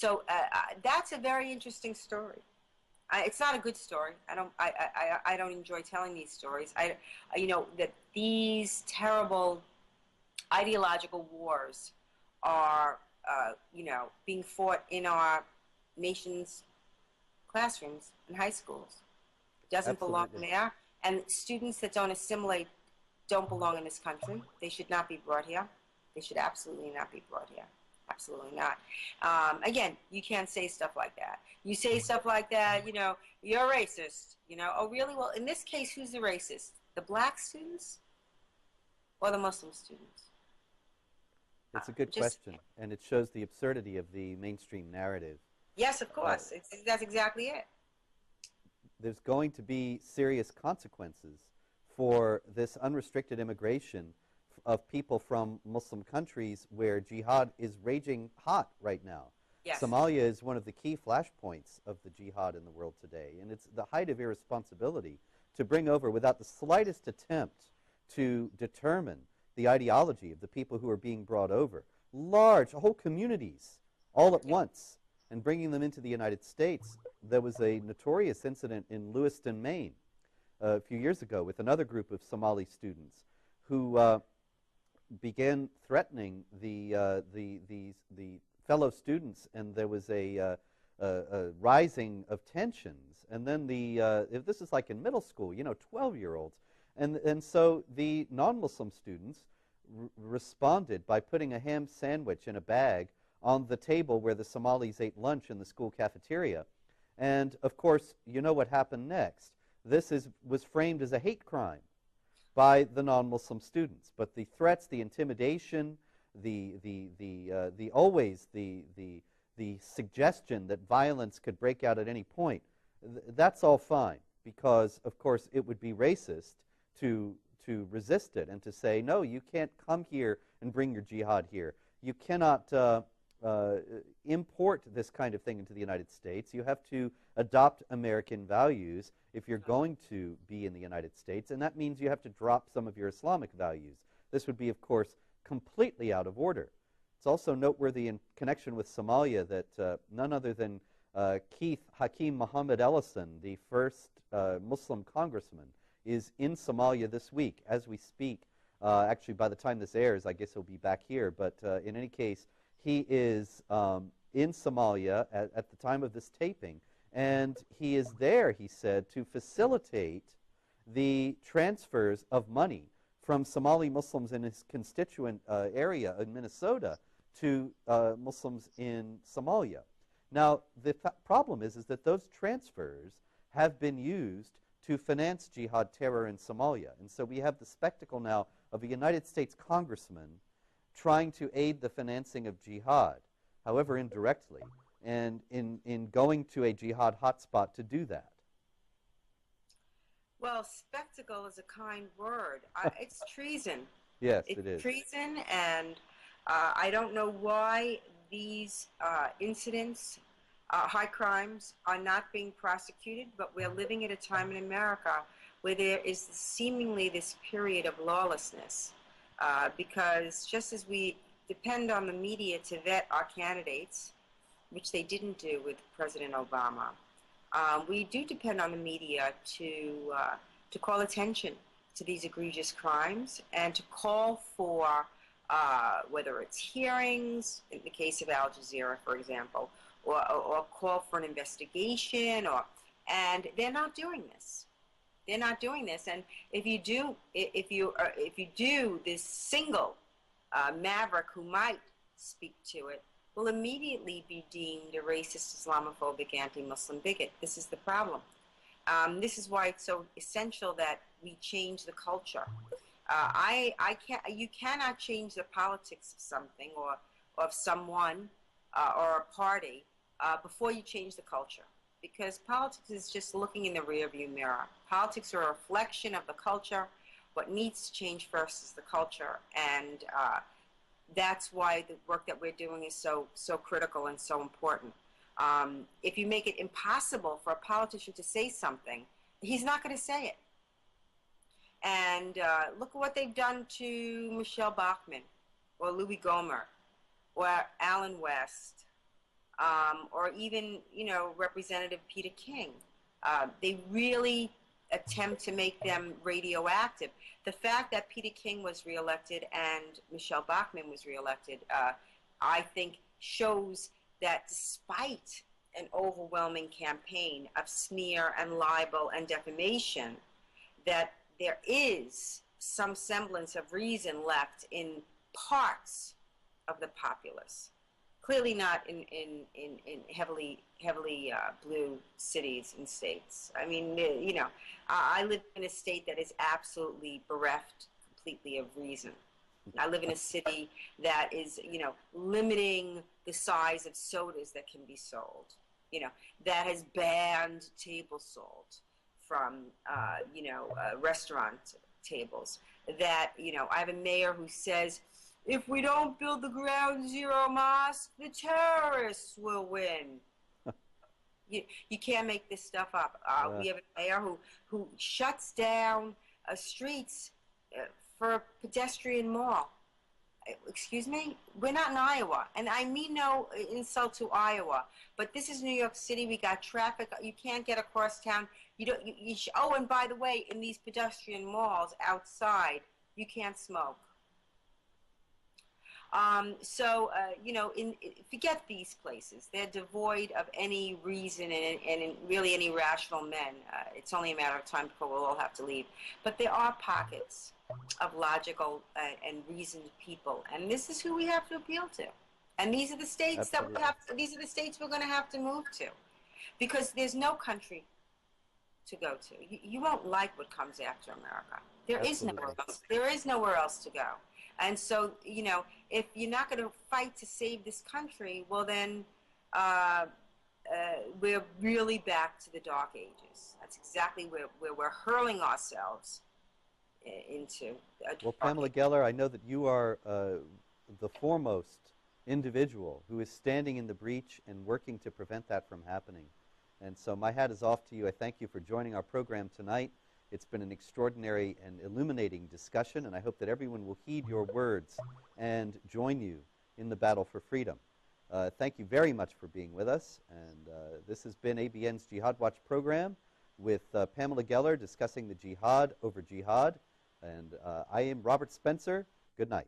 So that's a very interesting story. It's not a good story. I don't enjoy telling these stories. You know, that these terrible ideological wars are, you know, being fought in our nation's classrooms and high schools. It doesn't belong there. And students that don't assimilate don't belong in this country. They should not be brought here. They should absolutely not be brought here. Absolutely not. Again, you can't say stuff like that. You say stuff like that, you know, you're a racist. You know, oh really? Well, in this case, who's the racist? The black students or the Muslim students? It's a good question, and it shows the absurdity of the mainstream narrative. Yes, of course. That's exactly it. There's going to be serious consequences for this unrestricted immigration of people from Muslim countries where jihad is raging hot right now. Yes. Somalia is one of the key flashpoints of the jihad in the world today, and it's the height of irresponsibility to bring over, without the slightest attempt to determine the ideology of the people who are being brought over, large, whole communities, all at once, and bringing them into the United States. There was a notorious incident in Lewiston, Maine, a few years ago with another group of Somali students who began threatening the fellow students, and there was a rising of tensions. And then this is like in middle school, you know, 12-year-olds. And so the non-Muslim students responded by putting a ham sandwich in a bag on the table where the Somalis ate lunch in the school cafeteria. And, of course, you know what happened next. This was framed as a hate crime by the non-Muslim students. But the threats, the intimidation, the suggestion that violence could break out at any point, that's all fine, because, of course, it would be racist to resist it and to say, no, you can't come here and bring your jihad here. You cannot import this kind of thing into the United States. You have to adopt American values if you're going to be in the United States, and that means you have to drop some of your Islamic values. This would be, of course, completely out of order. It's also noteworthy in connection with Somalia that none other than Keith Hakeem Mohammed Ellison, the first Muslim congressman, is in Somalia this week as we speak. Actually, by the time this airs, I guess he'll be back here. But in any case, he is in Somalia at the time of this taping, and he is there, he said, to facilitate the transfers of money from Somali Muslims in his constituent area in Minnesota to Muslims in Somalia. Now, the problem is that those transfers have been used to finance jihad terror in Somalia. And so we have the spectacle now of a United States congressman trying to aid the financing of jihad, however indirectly, and in going to a jihad hotspot to do that. Well, spectacle is a kind word. It's treason. Yes, it is. It's treason, and I don't know why these incidents, high crimes, are not being prosecuted, but we're living at a time in America where there is seemingly this period of lawlessness, because just as we depend on the media to vet our candidates, which they didn't do with President Obama, we do depend on the media to call attention to these egregious crimes and to call for whether it's hearings, in the case of Al Jazeera, for example, or call for an investigation, and they're not doing this. They're not doing this. And if you do, this single maverick who might speak to it will immediately be deemed a racist, Islamophobic, anti-Muslim bigot. This is the problem. This is why it's so essential that we change the culture. You cannot change the politics of something or of someone or a party before you change the culture, because politics is just looking in the rearview mirror. Politics are a reflection of the culture. What needs to change first is the culture, and that's why the work that we're doing is so critical and so important. If you make it impossible for a politician to say something, he's not going to say it. And look at what they've done to Michelle Bachmann or Louis Gohmert or Alan West. or even, Representative Peter King. They really attempt to make them radioactive. The fact that Peter King was reelected and Michelle Bachmann was reelected, I think shows that despite an overwhelming campaign of smear and libel and defamation, that there is some semblance of reason left in parts of the populace. Clearly not in heavily blue cities and states. I mean, I live in a state that is absolutely bereft completely of reason. I live in a city that is, limiting the size of sodas that can be sold. That has banned table salt from, restaurant tables. That, I have a mayor who says, if we don't build the ground zero mosque, the terrorists will win. You can't make this stuff up. We have a mayor who shuts down streets for a pedestrian mall. Excuse me? We're not in Iowa. And I mean no insult to Iowa. But this is New York City. We got traffic. You can't get across town. Oh, and by the way, in these pedestrian malls outside, you can't smoke. Forget these places. They're devoid of any reason and really any rational men. It's only a matter of time before we'll all have to leave. But there are pockets of logical and reasoned people, and this is who we have to appeal to. And these are the states these are the states we're going to have to move to, because there's no country to go to. You won't like what comes after America. There is nowhere else. There is nowhere else to go. And so, if you're not going to fight to save this country, well then, we're really back to the Dark Ages. That's exactly where we're hurling ourselves into. Well, Pamela Geller, I know that you are the foremost individual who is standing in the breach and working to prevent that from happening. And so my hat is off to you. I thank you for joining our program tonight. It's been an extraordinary and illuminating discussion, and I hope that everyone will heed your words and join you in the battle for freedom. Thank you very much for being with us. And this has been ABN's Jihawatch program with Pamela Geller discussing the jihad over jihad. And I am Robert Spencer. Good night.